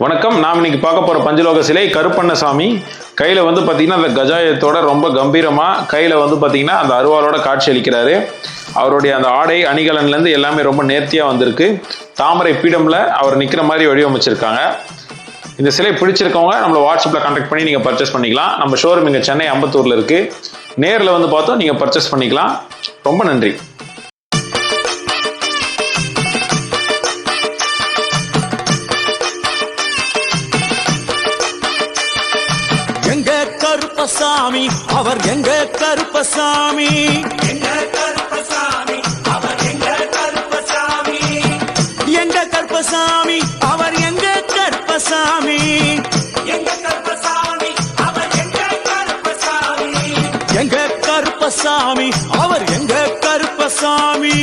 வணக்கம். நாம் இன்னைக்கு பார்க்க போகிற பஞ்சலோக சிலை கருப்பண்ணசாமி. கையில் வந்து பார்த்தீங்கன்னா அந்த கஜாயத்தோட ரொம்ப கம்பீரமாக கையில் வந்து பார்த்தீங்கன்னா அந்த அருவாளோட காட்சி அளிக்கிறாரு. அவருடைய அந்த ஆடை அணிகலன்லேருந்து எல்லாமே ரொம்ப நேர்த்தியாக வந்திருக்கு. தாமரை பீடமில் அவர் நிற்கிற மாதிரி வடிவமைச்சிருக்காங்க. இந்த சிலை பிடிச்சிருக்கவங்க நம்மளை வாட்ஸ்அப்பில் கான்டாக்ட் பண்ணி நீங்கள் பர்ச்சேஸ் பண்ணிக்கலாம். நம்ம ஷோரூம் இங்கே சென்னை அம்பத்தூரில் இருக்குது. நேரில் வந்து பார்த்தோம் நீங்கள் பர்ச்சேஸ் பண்ணிக்கலாம். ரொம்ப நன்றி. எங்க கருப்பசாமி அவர் எங்க கருப்பசாமி, எங்க கருப்பசாமி அவர் எங்க கருப்பசாமி, எங்க கருப்பசாமி அவர் எங்க கருப்பசாமி, எங்க கருப்பசாமி அவர் எங்க கருப்பசாமி, எங்க கருப்பசாமி அவர் எங்க கருப்பசாமி.